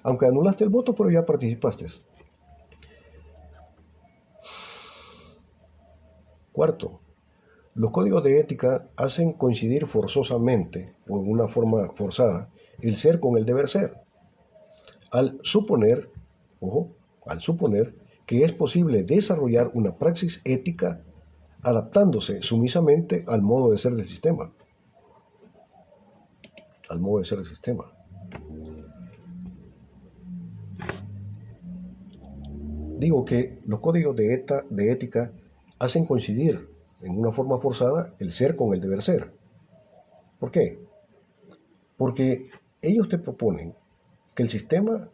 Aunque anulaste el voto, pero ya participaste. Cuarto, los códigos de ética hacen coincidir forzosamente, o en una forma forzada, el ser con el deber ser. Al suponer, ojo, al suponer que es posible desarrollar una praxis ética adaptándose sumisamente al modo de ser del sistema. Al modo de ser del sistema. Digo que los códigos de ética hacen coincidir en una forma forzada el ser con el deber ser. ¿Por qué? Porque ellos te proponen que el sistema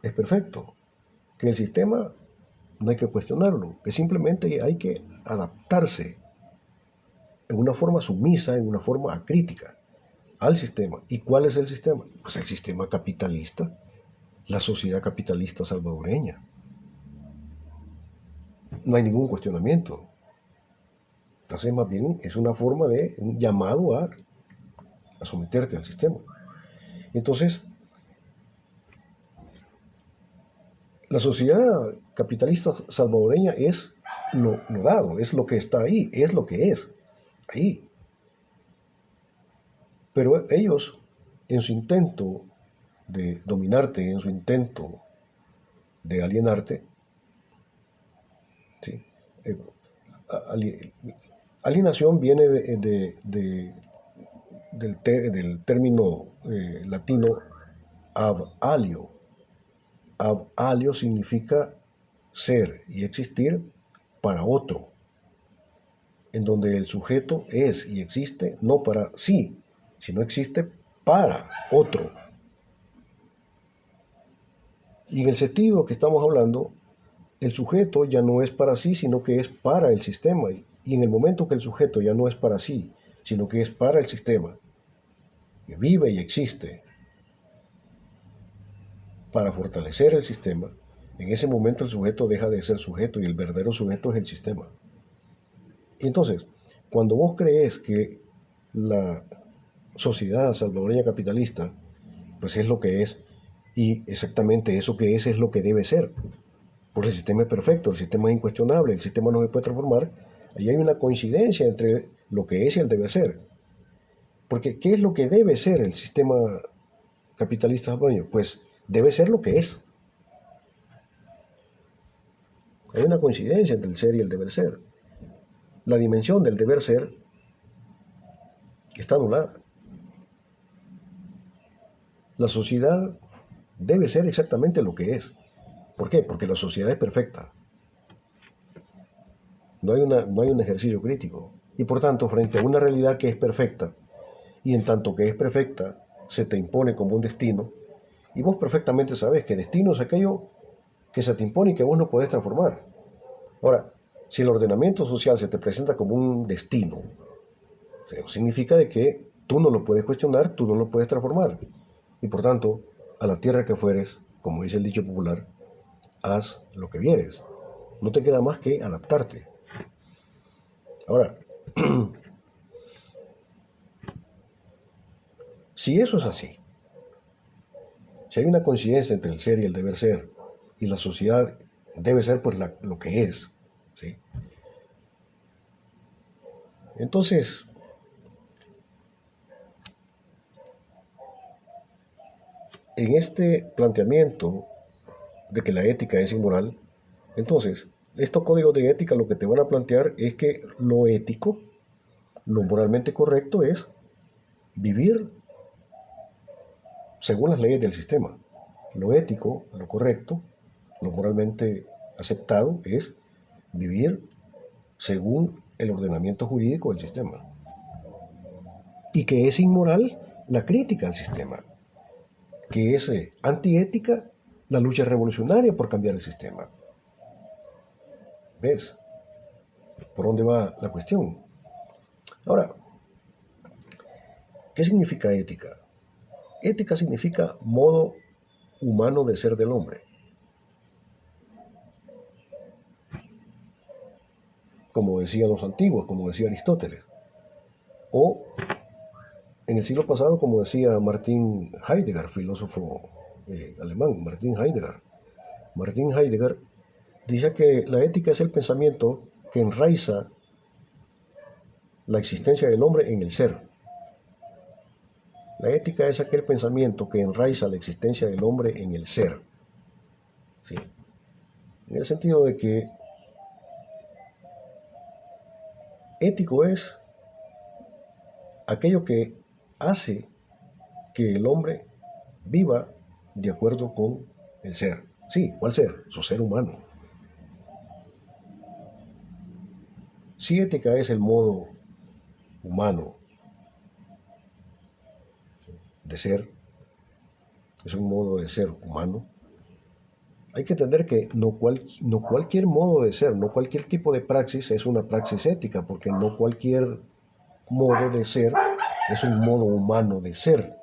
es perfecto, que el sistema no hay que cuestionarlo, que simplemente hay que adaptarse en una forma sumisa, en una forma acrítica al sistema. ¿Y cuál es el sistema? Pues el sistema capitalista, la sociedad capitalista salvadoreña. No hay ningún cuestionamiento. Entonces, más bien es una forma de un llamado a someterte al sistema. Entonces, la sociedad capitalista salvadoreña es lo dado, es lo que está ahí, es lo que es, ahí. Pero ellos, en su intento de dominarte, en su intento de alienarte, ¿sí? Alienación viene del término latino ab alio. Ab alio significa ser y existir para otro, en donde el sujeto es y existe no para sí, sino existe para otro. Y en el sentido que estamos hablando, el sujeto ya no es para sí, sino que es para el sistema. Y en el momento que el sujeto ya no es para sí, sino que es para el sistema, que vive y existe para fortalecer el sistema, En ese momento el sujeto deja de ser sujeto y el verdadero sujeto es el sistema. Y entonces, cuando vos crees que la sociedad salvadoreña capitalista, pues es lo que es, y exactamente eso que es lo que debe ser, porque el sistema es perfecto, el sistema es incuestionable, el sistema no se puede transformar, ahí hay una coincidencia entre lo que es y el debe ser. Porque, ¿qué es lo que debe ser el sistema capitalista salvadoreño? Pues debe ser lo que es. Hay una coincidencia entre el ser y el deber ser. La dimensión del deber ser está anulada. La sociedad debe ser exactamente lo que es. ¿Por qué? Porque la sociedad es perfecta. No hay un ejercicio crítico. Y por tanto, frente a una realidad que es perfecta, y en tanto que es perfecta, se te impone como un destino, y vos perfectamente sabés que destino es aquello que se te impone y que vos no podés transformar. Ahora, si el ordenamiento social se te presenta como un destino, significa de que tú no lo puedes cuestionar, tú no lo puedes transformar. Y por tanto, a la tierra que fueres, como dice el dicho popular, haz lo que vieres. No te queda más que adaptarte. Ahora, si eso es así, si hay una coincidencia entre el ser y el deber ser, y la sociedad debe ser pues lo que es, ¿sí? Entonces, en este planteamiento de que la ética es inmoral, entonces, estos códigos de ética lo que te van a plantear es que lo ético, lo moralmente correcto es vivir según las leyes del sistema. Lo ético, lo correcto, lo moralmente aceptado es vivir según el ordenamiento jurídico del sistema. Y que es inmoral la crítica al sistema, que es antiética la lucha revolucionaria por cambiar el sistema. ¿Ves por dónde va la cuestión? Ahora, ¿qué significa ética? Ética significa modo humano de ser del hombre. Como decían los antiguos, como decía Aristóteles. O en el siglo pasado, como decía Martin Heidegger, filósofo alemán, Martin Heidegger. Martin Heidegger dice que la ética es el pensamiento que enraiza la existencia del hombre en el ser. La ética es aquel pensamiento que enraiza la existencia del hombre en el ser. ¿Sí? En el sentido de que ético es aquello que hace que el hombre viva de acuerdo con el ser. Sí, ¿cuál ser? Su ser humano. Si ética es el modo humano de ser, es un modo de ser humano, hay que entender que no cualquier modo de ser, no cualquier tipo de praxis es una praxis ética, porque no cualquier modo de ser es un modo humano de ser.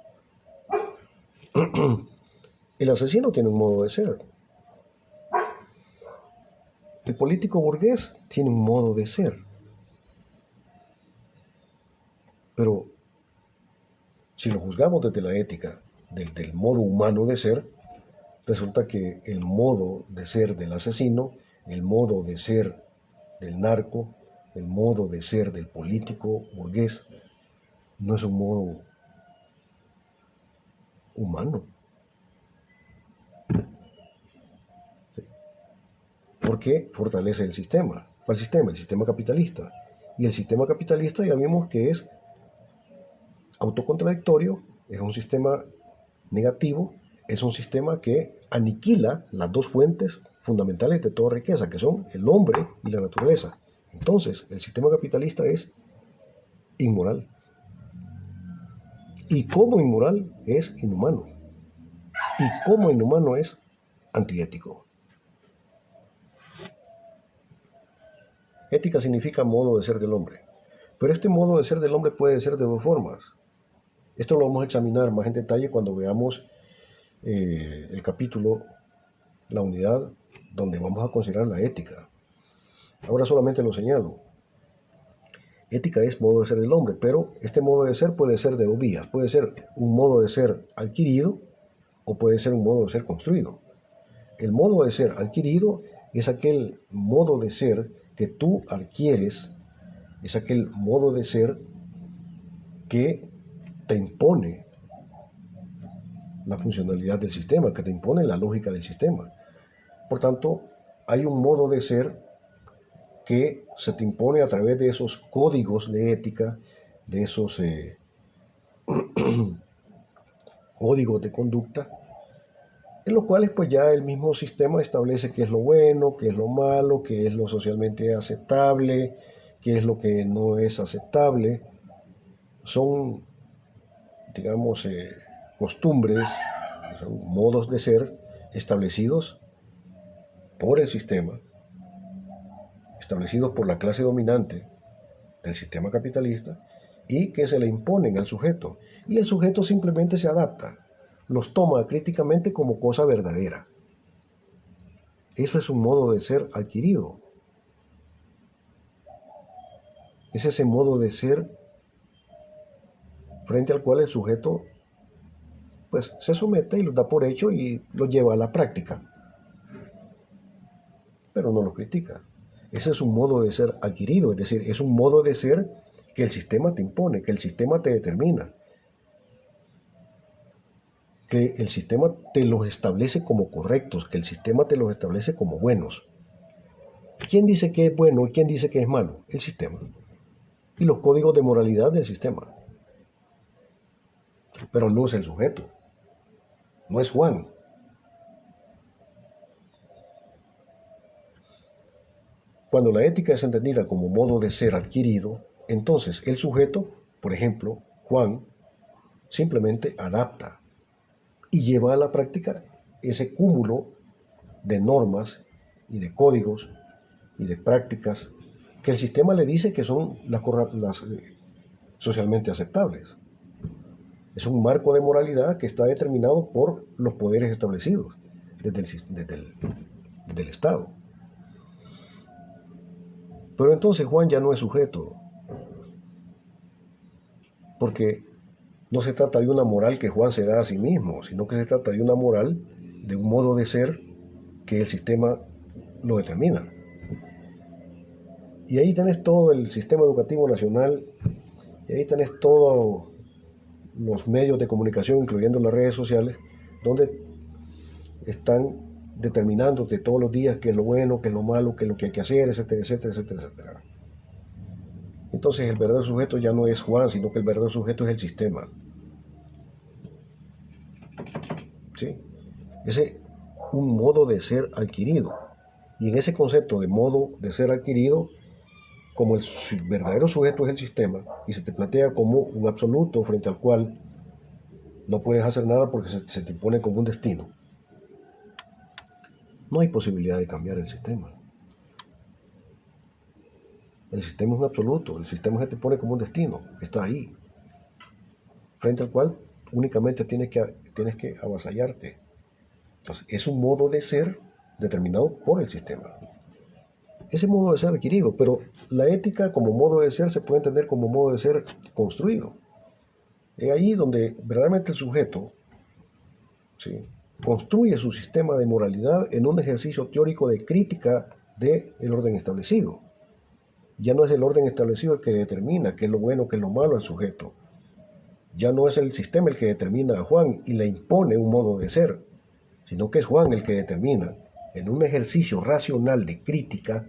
El asesino tiene un modo de ser. El político burgués tiene un modo de ser. Pero si lo juzgamos desde la ética, del modo humano de ser, resulta que el modo de ser del asesino, el modo de ser del narco, el modo de ser del político burgués, no es un modo humano. Porque fortalece el sistema. ¿Cuál sistema? El sistema capitalista. Y el sistema capitalista ya vimos que es autocontradictorio, es un sistema negativo, es un sistema que aniquila las dos fuentes fundamentales de toda riqueza, que son el hombre y la naturaleza. Entonces, el sistema capitalista es inmoral. Y como inmoral es inhumano. Y como inhumano es antiético. Ética significa modo de ser del hombre. Pero este modo de ser del hombre puede ser de dos formas. Esto lo vamos a examinar más en detalle cuando veamos el capítulo, la unidad donde vamos a considerar la ética. Ahora solamente lo señalo. Ética es modo de ser del hombre, pero este modo de ser puede ser de dos vías. Puede ser un modo de ser adquirido o puede ser un modo de ser construido. El modo de ser adquirido es aquel modo de ser que tú adquieres, es aquel modo de ser que te impone la funcionalidad del sistema, que te impone la lógica del sistema. Por tanto, hay un modo de ser que se te impone a través de esos códigos de ética, de esos códigos de conducta, en los cuales pues ya el mismo sistema establece qué es lo bueno, qué es lo malo, qué es lo socialmente aceptable, qué es lo que no es aceptable. Son, digamos, costumbres, son modos de ser establecidos por el sistema, establecidos por la clase dominante del sistema capitalista y que se le imponen al sujeto. Y el sujeto simplemente se adapta, los toma críticamente como cosa verdadera. Eso es un modo de ser adquirido. Es ese modo de ser frente al cual el sujeto pues se somete y lo da por hecho y lo lleva a la práctica, pero no lo critica. Ese es un modo de ser adquirido, es decir, es un modo de ser que el sistema te impone, que el sistema te determina, que el sistema te los establece como correctos, que el sistema te los establece como buenos. ¿Quién dice que es bueno y quién dice que es malo? El sistema. Y los códigos de moralidad del sistema. Pero no es el sujeto. No es Juan. Cuando la ética es entendida como modo de ser adquirido, entonces el sujeto, por ejemplo, Juan, simplemente adapta y lleva a la práctica ese cúmulo de normas y de códigos y de prácticas que el sistema le dice que son las socialmente aceptables. Es un marco de moralidad que está determinado por los poderes establecidos desde el Estado. Pero entonces Juan ya no es sujeto, porque no se trata de una moral que Juan se da a sí mismo, sino que se trata de una moral, de un modo de ser que el sistema lo determina. Y ahí tenés todo el sistema educativo nacional, y ahí tenés todos los medios de comunicación, incluyendo las redes sociales, donde están determinándote todos los días qué es lo bueno, qué es lo malo, qué es lo que hay que hacer, etcétera, etcétera, etcétera, etcétera. Entonces el verdadero sujeto ya no es Juan, sino que el verdadero sujeto es el sistema. ¿Sí? Ese es un modo de ser adquirido. Y en ese concepto de modo de ser adquirido, como el verdadero sujeto es el sistema, y se te plantea como un absoluto frente al cual no puedes hacer nada porque se te impone como un destino, no hay posibilidad de cambiar el sistema. El sistema es un absoluto, el sistema se te pone como un destino, está ahí, frente al cual únicamente tienes que avasallarte. Entonces, es un modo de ser determinado por el sistema. Ese modo de ser adquirido, pero la ética como modo de ser se puede entender como modo de ser construido. Es ahí donde verdaderamente el sujeto, ¿sí?, construye su sistema de moralidad en un ejercicio teórico de crítica del orden establecido. Ya no es el orden establecido el que determina qué es lo bueno, qué es lo malo al sujeto. Ya no es el sistema el que determina a Juan y le impone un modo de ser, sino que es Juan el que determina, en un ejercicio racional de crítica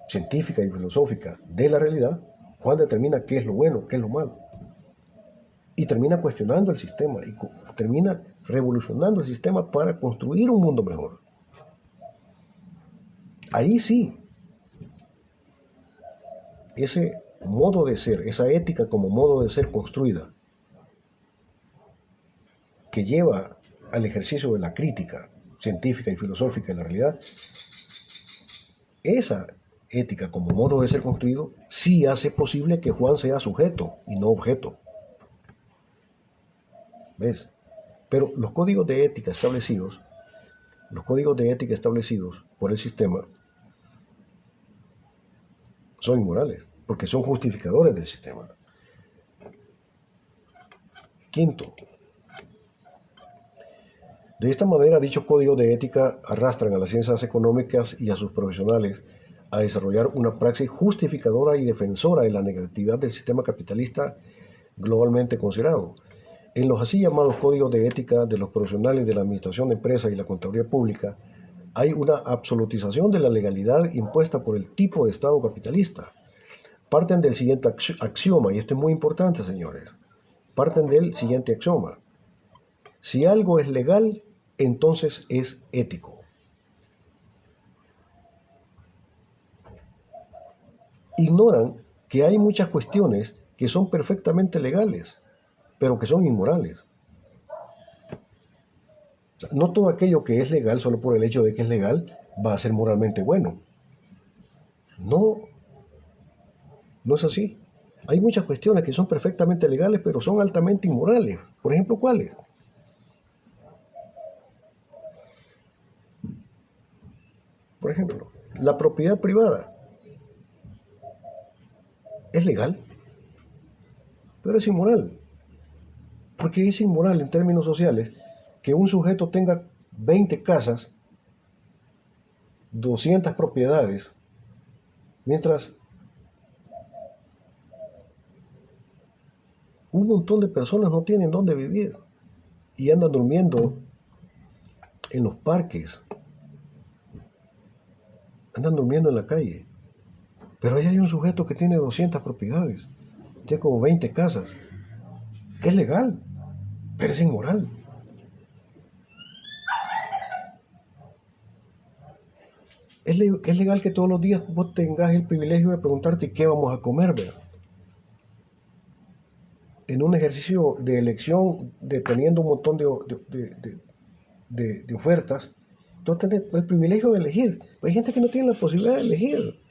científica y filosófica de la realidad, Juan determina qué es lo bueno, qué es lo malo. Y termina cuestionando el sistema y termina revolucionando el sistema para construir un mundo mejor. Ahí sí, ese modo de ser, esa ética como modo de ser construida, que lleva al ejercicio de la crítica científica y filosófica de la realidad, esa ética como modo de ser construido sí hace posible que Juan sea sujeto y no objeto. ¿Ves? Pero los códigos de ética establecidos Los códigos de ética establecidos por el sistema son inmorales, porque son justificadores del sistema. Quinto, de esta manera, dichos códigos de ética arrastran a las ciencias económicas y a sus profesionales a desarrollar una praxis justificadora y defensora de la negatividad del sistema capitalista globalmente considerado. En los así llamados códigos de ética de los profesionales de la administración de empresas y la contaduría pública, hay una absolutización de la legalidad impuesta por el tipo de Estado capitalista. Parten del siguiente axioma, y esto es muy importante, señores. Parten del siguiente axioma. Si algo es legal, entonces es ético. Ignoran que hay muchas cuestiones que son perfectamente legales, pero que son inmorales. O sea, no todo aquello que es legal solo por el hecho de que es legal va a ser moralmente bueno. No, no es así. Hay muchas cuestiones que son perfectamente legales, pero son altamente inmorales. Por ejemplo, ¿cuáles? Por ejemplo, la propiedad privada es legal, pero es inmoral. Porque es inmoral en términos sociales que un sujeto tenga 20 casas, 200 propiedades, mientras un montón de personas no tienen dónde vivir y andan durmiendo en los parques, andan durmiendo en la calle. Pero ahí hay un sujeto que tiene 200 propiedades, tiene como 20 casas. Es legal, pero es inmoral. Es legal que todos los días vos tengas el privilegio de preguntarte qué vamos a comer, ¿verdad? En un ejercicio de elección, teniendo un montón de ofertas, tú tienes el privilegio de elegir. Hay gente que no tiene la posibilidad de elegir.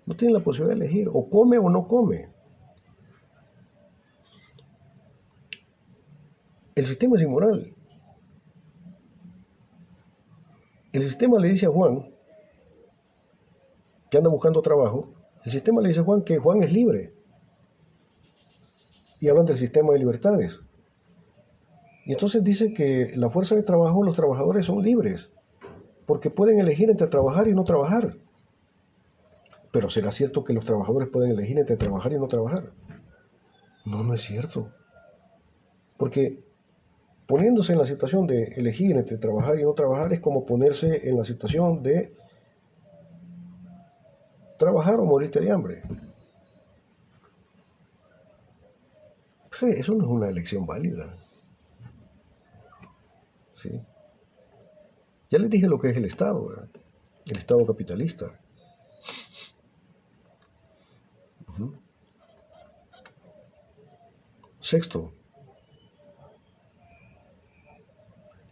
No tiene la posibilidad de elegir. O come o no come. El sistema es inmoral. El sistema le dice a Juan, que anda buscando trabajo, el sistema le dice a Juan que Juan es libre. Y hablan del sistema de libertades. Y entonces dice que la fuerza de trabajo, los trabajadores son libres, porque pueden elegir entre trabajar y no trabajar. Pero ¿será cierto que los trabajadores pueden elegir entre trabajar y no trabajar? No, no es cierto. Porque poniéndose en la situación de elegir entre trabajar y no trabajar es como ponerse en la situación de trabajar o morirte de hambre. Pues eso no es una elección válida. ¿Sí? Ya les dije lo que es el Estado, ¿verdad? El Estado capitalista. Uh-huh. Sexto,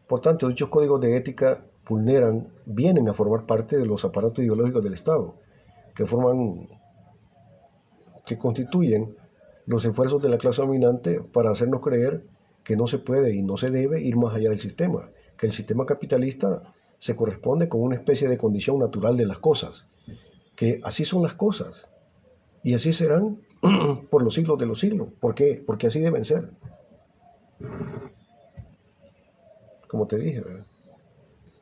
por tanto, dichos códigos de ética vienen a formar parte de los aparatos ideológicos del Estado, que constituyen los esfuerzos de la clase dominante para hacernos creer que no se puede y no se debe ir más allá del sistema, que el sistema capitalista se corresponde con una especie de condición natural de las cosas, que así son las cosas y así serán por los siglos de los siglos. ¿Por qué? Porque así deben ser. Como te dije, ¿verdad?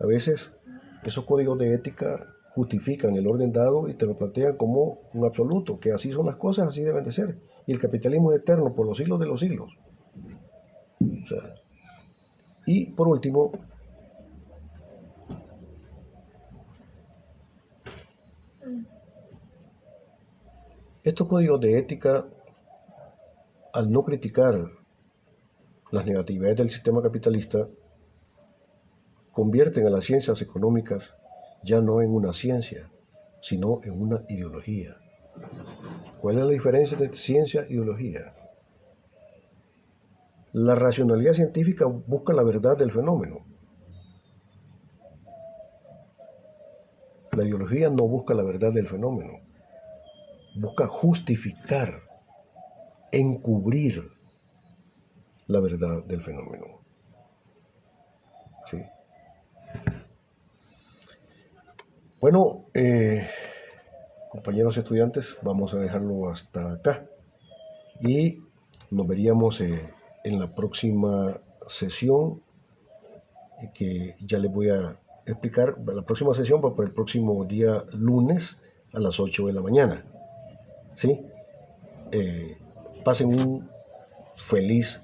A veces esos códigos de ética justifican el orden dado y te lo plantean como un absoluto, que así son las cosas, así deben de ser. Y el capitalismo es eterno por los siglos de los siglos. O sea, y por último, estos códigos de ética, al no criticar las negatividades del sistema capitalista, convierten a las ciencias económicas ya no en una ciencia, sino en una ideología. ¿Cuál es la diferencia entre ciencia e ideología? La racionalidad científica busca la verdad del fenómeno. La ideología no busca la verdad del fenómeno. Busca justificar, encubrir la verdad del fenómeno. Bueno, compañeros estudiantes, vamos a dejarlo hasta acá y nos veríamos en la próxima sesión que ya les voy a explicar. La próxima sesión va para el próximo día lunes a las 8 de la mañana. ¿Sí? Pasen un feliz